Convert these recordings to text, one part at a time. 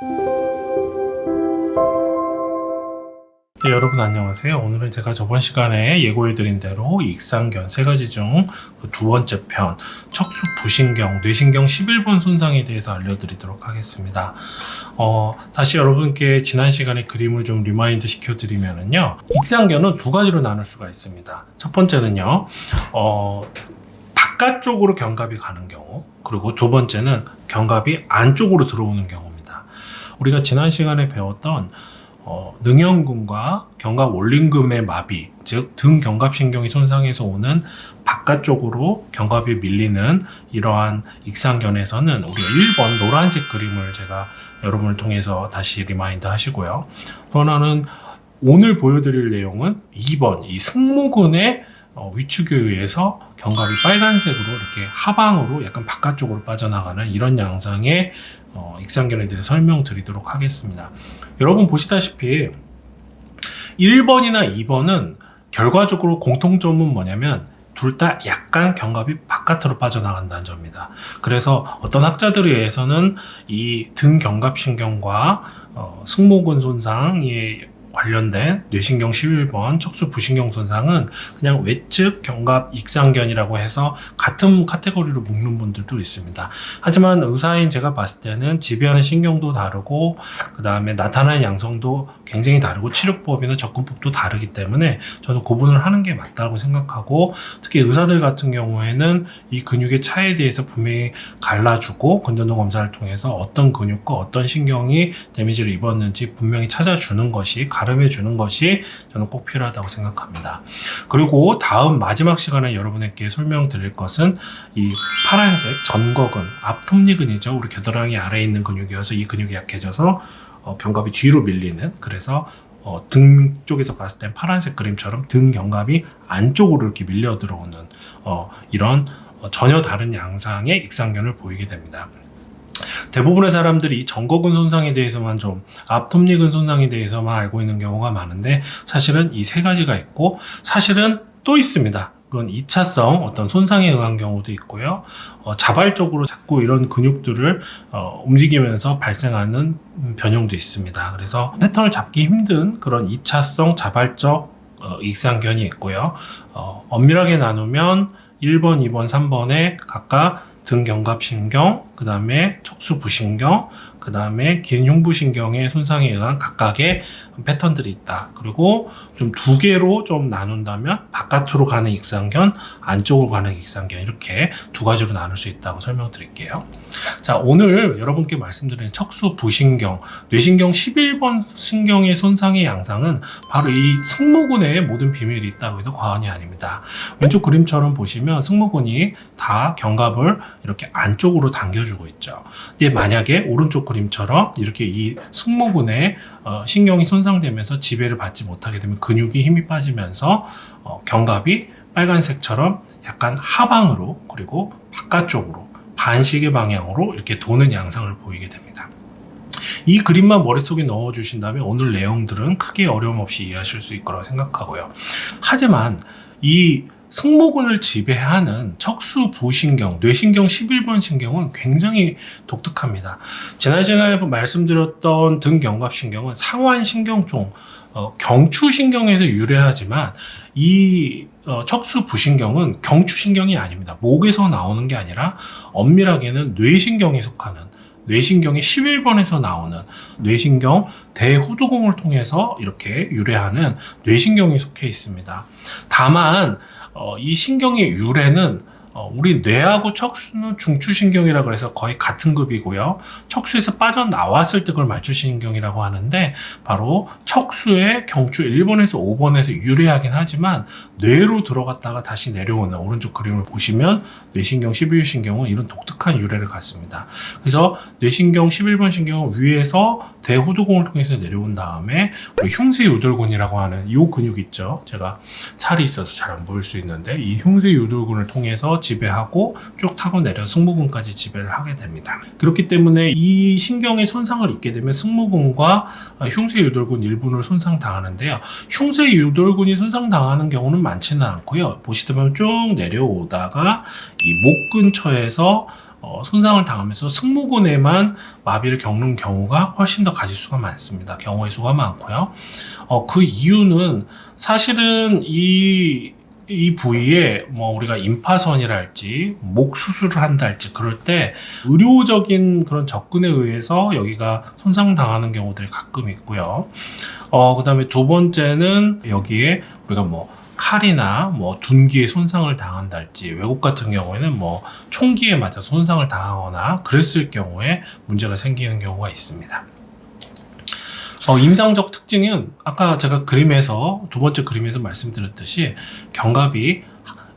네, 여러분 안녕하세요. 오늘은 제가 저번 시간에 예고해드린 대로 익상견 3가지 중 두 번째 편 척수 부신경, 뇌신경 11번 손상에 대해서 알려드리도록 하겠습니다. 다시 여러분께 지난 시간에 그림을 좀 리마인드 시켜드리면요, 익상견은 두 가지로 나눌 수가 있습니다. 첫 번째는요, 바깥쪽으로 견갑이 가는 경우, 그리고 두 번째는 견갑이 안쪽으로 들어오는 경우입니다. 우리가 지난 시간에 배웠던 능형근과 견갑 원림근의 마비, 즉 등 견갑신경이 손상해서 오는 바깥쪽으로 견갑이 밀리는 이러한 익상견에서는 우리가 1번 노란색 그림을 제가 여러분을 통해서 다시 리마인드 하시고요. 또 하나는 오늘 보여드릴 내용은 2번 이 승모근의 위축에 의해서 견갑이 빨간색으로 이렇게 하방으로 약간 바깥쪽으로 빠져나가는 이런 양상의 익상견에 대해 설명드리도록 하겠습니다. 여러분 보시다시피 1번이나 2번은 결과적으로 공통점은 뭐냐면 둘 다 약간 견갑이 바깥으로 빠져나간다는 점입니다. 그래서 어떤 학자들에 의해서는 이 등 견갑신경과 승모근 손상이 관련된 뇌신경 11번 척수 부신경 손상은 그냥 외측 견갑 익상견이라고 해서 같은 카테고리로 묶는 분들도 있습니다. 하지만 의사인 제가 봤을 때는 지배하는 신경도 다르고 그 다음에 나타나는 양성도 굉장히 다르고 치료법이나 접근법도 다르기 때문에 저는 구분을 하는 게 맞다고 생각하고, 특히 의사들 같은 경우에는 이 근육의 차이에 대해서 분명히 갈라주고 근전도 검사를 통해서 어떤 근육과 어떤 신경이 데미지를 입었는지 분명히 찾아주는 것이, 가름해 주는 것이 저는 꼭 필요하다고 생각합니다. 그리고 다음 마지막 시간에 여러분에게 설명드릴 것은 이 파란색 전거근, 앞톱니근이죠. 우리 겨드랑이 아래에 있는 근육이어서 이 근육이 약해져서 견갑이 뒤로 밀리는, 그래서 등 쪽에서 봤을 땐 파란색 그림처럼 등 견갑이 안쪽으로 이렇게 밀려 들어오는 이런 전혀 다른 양상의 익상견을 보이게 됩니다. 대부분의 사람들이 이 전거근 손상에 대해서만 좀, 앞톱니근 손상에 대해서만 알고 있는 경우가 많은데, 사실은 이 세 가지가 있고, 사실은 또 있습니다. 그건 2차성 어떤 손상에 의한 경우도 있고요. 자발적으로 자꾸 이런 근육들을 움직이면서 발생하는 변형도 있습니다. 그래서 패턴을 잡기 힘든 그런 2차성 자발적 익상견이 있고요. 엄밀하게 나누면 1번, 2번, 3번에 각각 등 견갑신경, 그 다음에 척수 부신경, 그 다음에 긴 흉부신경의 손상에 의한 각각의 패턴들이 있다. 그리고 좀 두 개로 좀 나눈다면 바깥으로 가는 익상견, 안쪽으로 가는 익상견, 이렇게 두 가지로 나눌 수 있다고 설명드릴게요. 자, 오늘 여러분께 말씀드린 척수 부신경, 뇌신경 11번 신경의 손상의 양상은 바로 이 승모근에 모든 비밀이 있다고 해도 과언이 아닙니다. 왼쪽 그림처럼 보시면 승모근이 다 견갑을 이렇게 안쪽으로 당겨주고 있죠. 근데 만약에 오른쪽 그림처럼 이렇게 이 승모근에 신경이 손상되면서 지배를 받지 못하게 되면 근육이 힘이 빠지면서 견갑이 빨간색처럼 약간 하방으로, 그리고 바깥쪽으로 반시계 방향으로 이렇게 도는 양상을 보이게 됩니다. 이 그림만 머릿속에 넣어주신다면 오늘 내용들은 크게 어려움 없이 이해하실 수 있을 거라고 생각하고요. 하지만 이 승모근을 지배하는 척수 부신경, 뇌신경 11번 신경은 굉장히 독특합니다. 지난 시간에 말씀드렸던 등 견갑신경은 상완신경종, 경추신경에서 유래하지만 이 척수 부신경은 경추신경이 아닙니다. 목에서 나오는 게 아니라 엄밀하게는 뇌신경에 속하는, 뇌신경의 11번에서 나오는 뇌신경 대후두공을 통해서 이렇게 유래하는 뇌신경이 속해 있습니다. 다만 이 신경의 유래는 우리 뇌하고 척수는 중추신경이라고 해서 거의 같은 급이고요. 척수에서 빠져나왔을 때 그걸 말초신경이라고 하는데, 바로 척수의 경추 1번에서 5번에서 유래하긴 하지만 뇌로 들어갔다가 다시 내려오는, 오른쪽 그림을 보시면 뇌신경 11신경은 이런 독특한 유래를 갖습니다. 그래서 뇌신경 11번 신경은 위에서 대후두공을 통해서 내려온 다음에 우리 흉쇄유돌근이라고 하는 이 근육 있죠. 제가 살이 있어서 잘 안 보일 수 있는데 이 흉쇄유돌근을 통해서 지배하고 쭉 타고 내려 승모근까지 지배를 하게 됩니다. 그렇기 때문에 이 신경의 손상을 입게 되면 승모근과 흉쇄유돌근 일부를 손상당하는데요. 흉쇄유돌근이 손상당하는 경우는 많지는 않고요. 보시다 보면 쭉 내려오다가 이 목 근처에서 손상을 당하면서 승모근에만 마비를 겪는 경우가 훨씬 더 가지수가 많습니다. 경우의 수가 많고요. 그 이유는 사실은 이 부위에 우리가 임파선이랄지 목 수술을 한다 할지 그럴 때 의료적인 그런 접근에 의해서 여기가 손상당하는 경우들이 가끔 있고요. 그 다음에 두 번째는 여기에 우리가 칼이나 둔기에 손상을 당한다 할지, 외국 같은 경우에는 총기에 맞아 손상을 당하거나 그랬을 경우에 문제가 생기는 경우가 있습니다. 임상적 특징은 아까 제가 두 번째 그림에서 말씀드렸듯이 견갑이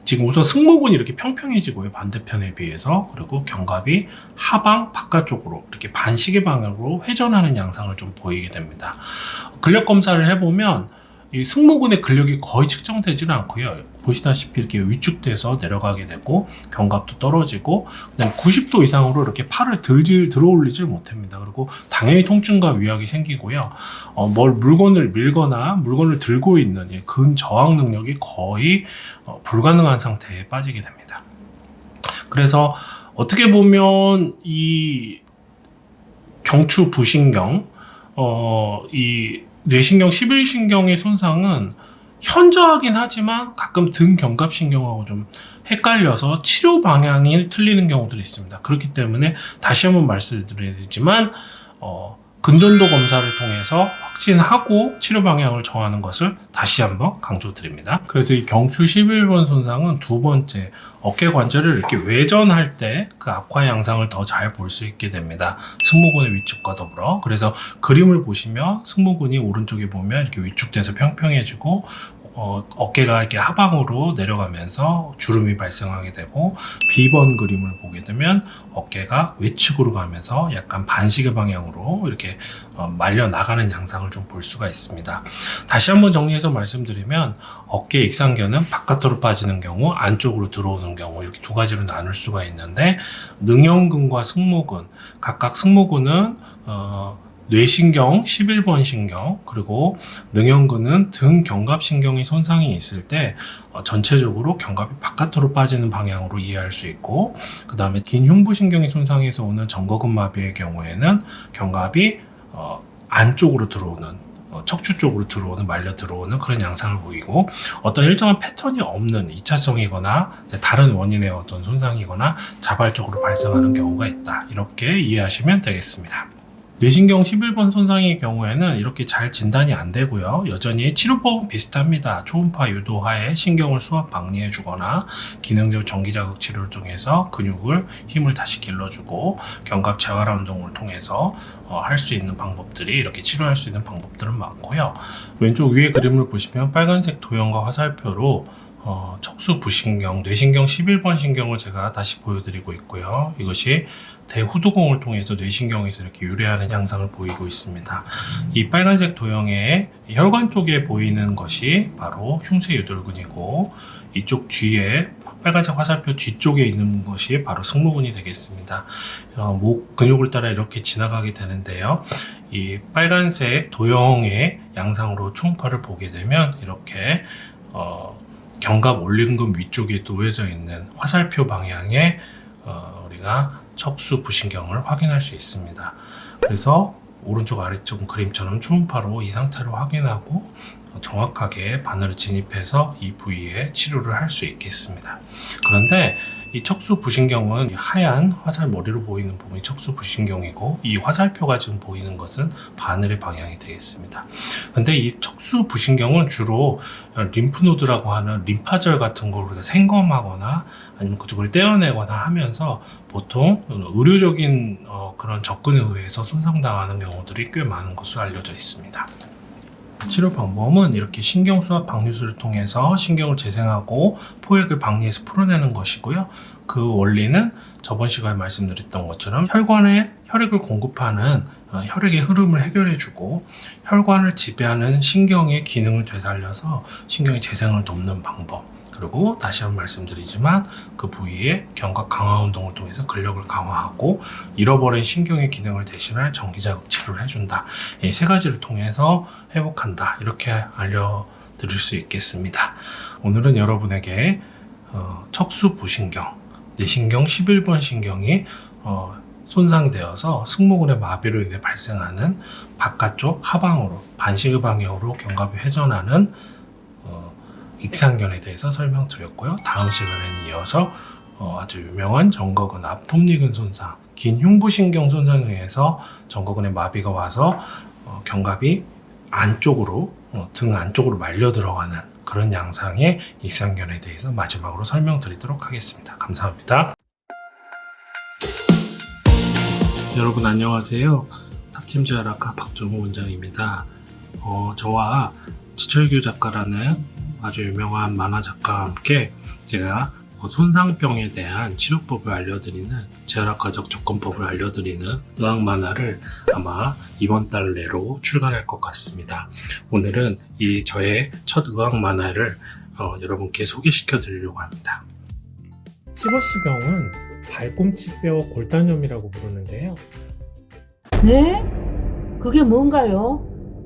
지금 우선 승모근이 이렇게 평평해지고요, 반대편에 비해서. 그리고 견갑이 하방 바깥쪽으로 이렇게 반시계 방향으로 회전하는 양상을 좀 보이게 됩니다. 근력 검사를 해보면 이 승모근의 근력이 거의 측정되지는 않고요. 보시다시피 이렇게 위축돼서 내려가게 되고 견갑도 떨어지고, 그다음에 90도 이상으로 이렇게 팔을 들어올리질 못합니다. 그리고 당연히 통증과 위약이 생기고요. 물건을 밀거나 물건을 들고 있는 이 근저항 능력이 거의 불가능한 상태에 빠지게 됩니다. 그래서 어떻게 보면 이 경추 부신경, 이 뇌신경 11신경의 손상은 현저하긴 하지만 가끔 등 견갑신경하고 좀 헷갈려서 치료 방향이 틀리는 경우들이 있습니다. 그렇기 때문에 다시 한번 말씀드리지만 근전도 검사를 통해서 확진하고 치료 방향을 정하는 것을 다시 한번 강조드립니다. 그래서 이 경추 11번 손상은 두 번째, 어깨 관절을 이렇게 외전할 때 그 악화 양상을 더 잘 볼 수 있게 됩니다. 승모근의 위축과 더불어. 그래서 그림을 보시면 승모근이 오른쪽에 보면 이렇게 위축돼서 평평해지고 어깨가 이렇게 하방으로 내려가면서 주름이 발생하게 되고, B번 그림을 보게 되면 어깨가 외측으로 가면서 약간 반시계 방향으로 이렇게 말려 나가는 양상을 좀 볼 수가 있습니다. 다시 한번 정리해서 말씀드리면 어깨 익상견은 바깥으로 빠지는 경우, 안쪽으로 들어오는 경우, 이렇게 두 가지로 나눌 수가 있는데, 능형근과 승모근, 각각 승모근은 뇌신경 11번 신경, 그리고 능형근은 등 견갑신경의 손상이 있을 때 전체적으로 견갑이 바깥으로 빠지는 방향으로 이해할 수 있고, 그 다음에 긴 흉부신경의 손상에서 오는 정거근 마비의 경우에는 견갑이 안쪽으로 들어오는, 척추 쪽으로 들어오는, 말려 들어오는 그런 양상을 보이고, 어떤 일정한 패턴이 없는 2차성이거나 다른 원인의 어떤 손상이거나 자발적으로 발생하는 경우가 있다, 이렇게 이해하시면 되겠습니다. 뇌신경 11번 손상의 경우에는 이렇게 잘 진단이 안 되고요. 여전히 치료법은 비슷합니다. 초음파 유도하에 신경을 수압 방리해 주거나 기능적 전기 자극 치료를 통해서 근육을 힘을 다시 길러주고, 견갑 재활화 운동을 통해서 할 수 있는 방법들이, 이렇게 치료할 수 있는 방법들은 많고요. 왼쪽 위에 그림을 보시면 빨간색 도형과 화살표로 척수 부신경, 뇌신경 11번 신경을 제가 다시 보여드리고 있고요. 이것이 대후두공을 통해서 뇌신경에서 이렇게 유래하는 양상을 보이고 있습니다. 이 빨간색 도형의 혈관 쪽에 보이는 것이 바로 흉쇄유돌근이고, 이쪽 뒤에 빨간색 화살표 뒤쪽에 있는 것이 바로 승모근이 되겠습니다. 목 근육을 따라 이렇게 지나가게 되는데요. 이 빨간색 도형의 양상으로 초음파를 보게 되면 이렇게 견갑 올림근 위쪽에 놓여져 있는 화살표 방향의 우리가 척수 부신경을 확인할 수 있습니다. 그래서 오른쪽 아래쪽 그림처럼 초음파로 이 상태로 확인하고 정확하게 바늘을 진입해서 이 부위에 치료를 할 수 있겠습니다. 그런데 이 척수 부신경은 하얀 화살 머리로 보이는 부분이 척수 부신경이고, 이 화살표가 지금 보이는 것은 바늘의 방향이 되겠습니다. 근데 이 척수 부신경은 주로 림프노드라고 하는 림파절 같은 걸 우리가 생검하거나 아니면 그쪽을 떼어내거나 하면서 보통 의료적인 그런 접근에 의해서 손상당하는 경우들이 꽤 많은 것으로 알려져 있습니다. 치료 방법은 이렇게 신경 수압 방류술을 통해서 신경을 재생하고 포획을 방리해서 풀어내는 것이고요. 그 원리는 저번 시간에 말씀드렸던 것처럼 혈관에 혈액을 공급하는 혈액의 흐름을 해결해주고, 혈관을 지배하는 신경의 기능을 되살려서 신경의 재생을 돕는 방법, 그리고 다시 한번 말씀드리지만 그 부위에 견갑 강화 운동을 통해서 근력을 강화하고 잃어버린 신경의 기능을 대신할 전기자극 치료를 해준다. 이 세 가지를 통해서 회복한다, 이렇게 알려드릴 수 있겠습니다. 오늘은 여러분에게 척수 부신경, 뇌신경 11번 신경이 손상되어서 승모근의 마비로 인해 발생하는 바깥쪽 하방으로 반시계 방향으로 견갑이 회전하는 익상견에 대해서 설명드렸고요. 다음 시간에는 이어서 아주 유명한 정거근 앞 톱니근 손상, 긴 흉부신경 손상에 의해서 정거근의 마비가 와서 견갑이 안쪽으로 등 안쪽으로 말려 들어가는 그런 양상의 익상견에 대해서 마지막으로 설명드리도록 하겠습니다. 감사합니다. 여러분 안녕하세요. 탑팀지아라카 박정우 원장입니다. 저와 지철규 작가라는 아주 유명한 만화 작가와 함께 제가 손상병에 대한 치료법을 알려드리는 재활학과적 접근법을 알려드리는 의학 만화를 아마 이번 달 내로 출간할 것 같습니다. 오늘은 이 저의 첫 의학 만화를 여러분께 소개시켜 드리려고 합니다. 시버시병은 발꿈치뼈 골단염이라고 부르는데요. 네? 그게 뭔가요?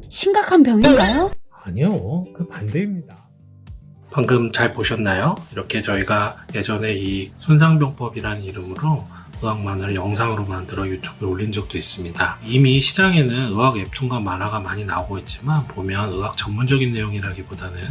심각한 병인가요? 아니요, 그 반대입니다. 방금 잘 보셨나요? 이렇게 저희가 예전에 이 손상병법이라는 이름으로 의학 만화를 영상으로 만들어 유튜브에 올린 적도 있습니다. 이미 시장에는 의학 웹툰과 만화가 많이 나오고 있지만 보면 의학 전문적인 내용이라기보다는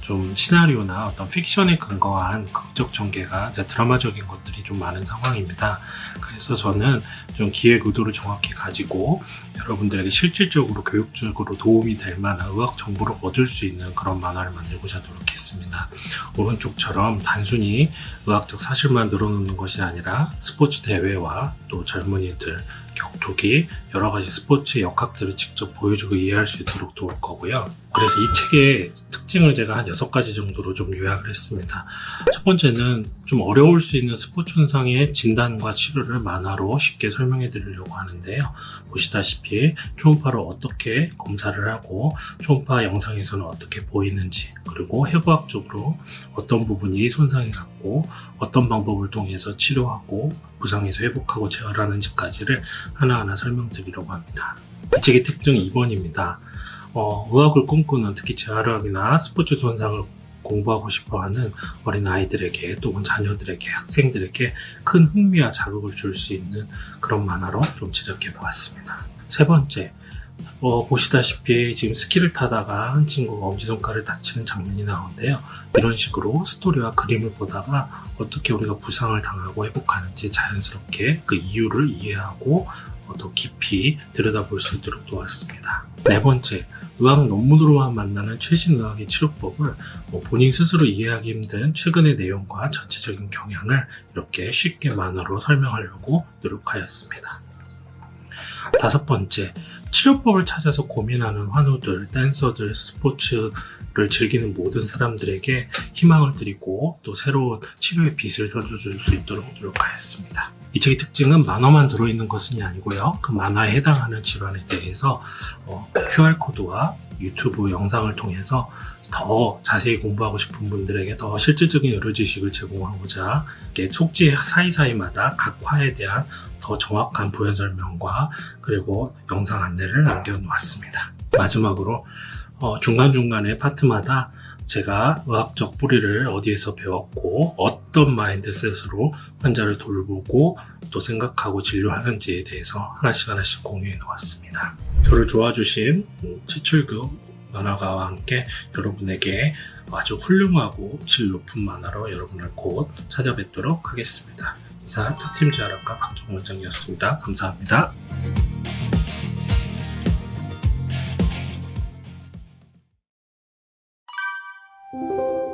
좀 시나리오나 어떤 픽션에 근거한 극적 전개가 드라마적인 것들이 좀 많은 상황입니다. 그래서 저는 좀 기획 의도를 정확히 가지고 여러분들에게 실질적으로 교육적으로 도움이 될 만한 의학 정보를 얻을 수 있는 그런 만화를 만들고자 노력했습니다. 오른쪽처럼 단순히 의학적 사실만 늘어놓는 것이 아니라 스포츠 대회와 또 젊은이들, 격투기, 여러 가지 스포츠의 역학들을 직접 보여주고 이해할 수 있도록 도울 거고요. 그래서 이 책의 특징을 제가 한 6가지 정도로 좀 요약을 했습니다. 첫 번째는 좀 어려울 수 있는 스포츠 현상의 진단과 치료를 만화로 쉽게 설명해 드리려고 하는데요. 보시다시피 초음파로 어떻게 검사를 하고 초음파 영상에서는 어떻게 보이는지, 그리고 해부학적으로 어떤 부분이 손상이 갔고 어떤 방법을 통해서 치료하고 부상에서 회복하고 재활하는지까지를 하나하나 설명드리려고 합니다. 이 책의 특징은 2번입니다. 의학을 꿈꾸는, 특히 재활의학이나 스포츠 손상을 공부하고 싶어하는 어린 아이들에게 또는 자녀들에게, 학생들에게 큰 흥미와 자극을 줄 수 있는 그런 만화로 좀 제작해 보았습니다. 세 번째, 보시다시피 지금 스키를 타다가 한 친구가 엄지손가락을 다치는 장면이 나오는데요. 이런 식으로 스토리와 그림을 보다가 어떻게 우리가 부상을 당하고 회복하는지 자연스럽게 그 이유를 이해하고 더 깊이 들여다볼 수 있도록 도왔습니다. 네 번째, 의학 논문으로만 만나는 최신 의학의 치료법을 본인 스스로 이해하기 힘든 최근의 내용과 전체적인 경향을 이렇게 쉽게 만화로 설명하려고 노력하였습니다. 다섯 번째, 치료법을 찾아서 고민하는 환우들, 댄서들, 스포츠를 즐기는 모든 사람들에게 희망을 드리고 또 새로운 치료의 빛을 던져줄 수 있도록 노력하였습니다. 이 책의 특징은 만화만 들어있는 것은 아니고요. 그 만화에 해당하는 질환에 대해서 QR코드와 유튜브 영상을 통해서 더 자세히 공부하고 싶은 분들에게 더 실질적인 의료 지식을 제공하고자 속지 사이사이마다 각 화에 대한 더 정확한 부연 설명과 그리고 영상 안내를 남겨놓았습니다. 마지막으로 중간중간에 파트마다 제가 의학적 뿌리를 어디에서 배웠고 어떤 마인드셋으로 환자를 돌보고 또 생각하고 진료하는지에 대해서 하나씩 공유해 놓았습니다. 저를 도와주신 최철규 만화가와 함께 여러분에게 아주 훌륭하고 질 높은 만화로 여러분을 곧 찾아뵙도록 하겠습니다. 이상 탑팀 재활학과 박정우 원장이었습니다. 감사합니다. 음.